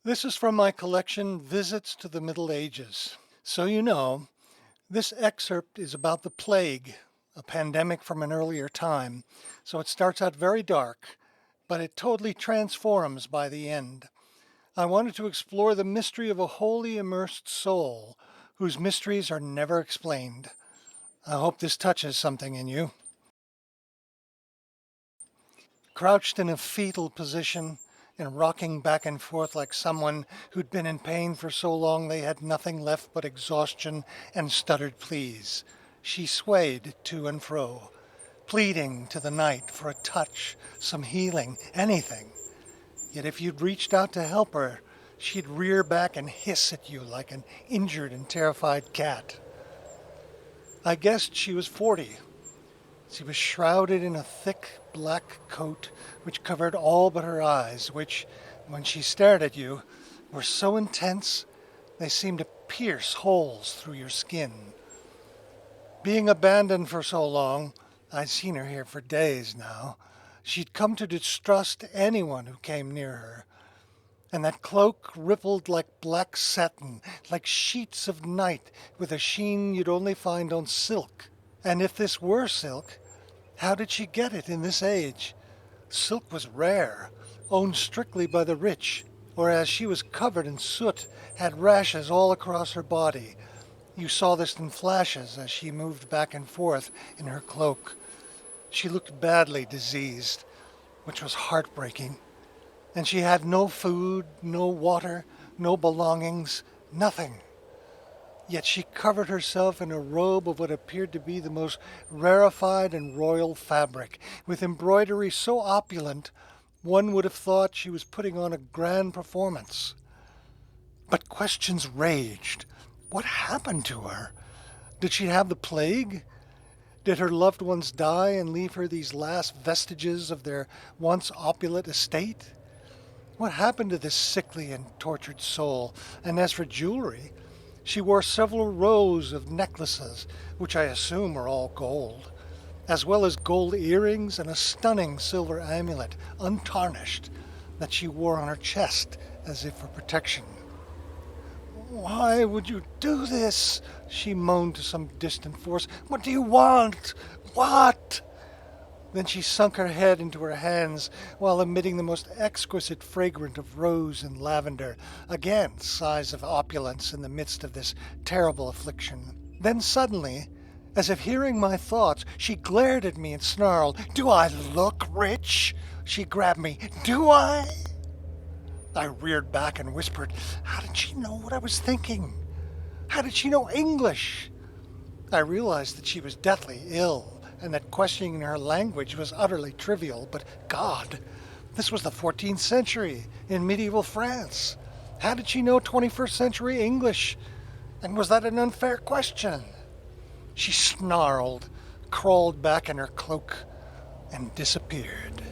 This is from my collection, Visits to the Middle Ages. So you know, this excerpt is about the plague, a pandemic from an earlier time. So it starts out very dark, but it totally transforms by the end. I wanted to explore the mystery of a wholly immersed soul whose mysteries are never explained. I hope this touches something in you. Crouched in a fetal position and rocking back and forth like someone who'd been in pain for so long they had nothing left but exhaustion and stuttered pleas. She swayed to and fro, pleading to the night for a touch, some healing, anything. Yet if you'd reached out to help her, she'd rear back and hiss at you like an injured and terrified cat. I guessed she was 40. She was shrouded in a thick black coat which covered all but her eyes, which, when she stared at you, were so intense they seemed to pierce holes through your skin. Being abandoned for so long, I'd seen her here for days now, she'd come to distrust anyone who came near her. And that cloak rippled like black satin, like sheets of night with a sheen you'd only find on silk. And if this were silk, how did she get it in this age? Silk was rare, owned strictly by the rich, whereas she was covered in soot, had rashes all across her body. You saw this in flashes as she moved back and forth in her cloak. She looked badly diseased, which was heartbreaking. And she had no food, no water, no belongings, nothing. Yet she covered herself in a robe of what appeared to be the most rarefied and royal fabric, with embroidery so opulent one would have thought she was putting on a grand performance. But questions raged. What happened to her? Did she have the plague? Did her loved ones die and leave her these last vestiges of their once opulent estate? What happened to this sickly and tortured soul? And as for jewelry, she wore several rows of necklaces, which I assume were all gold, as well as gold earrings and a stunning silver amulet, untarnished, that she wore on her chest as if for protection. "Why would you do this?" she moaned to some distant force. "What do you want? What?" Then she sunk her head into her hands while emitting the most exquisite fragrance of rose and lavender, again sighs of opulence in the midst of this terrible affliction. Then suddenly, as if hearing my thoughts, she glared at me and snarled, "Do I look rich?" She grabbed me. "Do I?" I reared back and whispered, "How did she know what I was thinking? How did she know English?" I realized that she was deathly ill and that questioning her language was utterly trivial, but God, this was the 14th century in medieval France. How did she know 21st century English? And was that an unfair question? She snarled, crawled back in her cloak, and disappeared.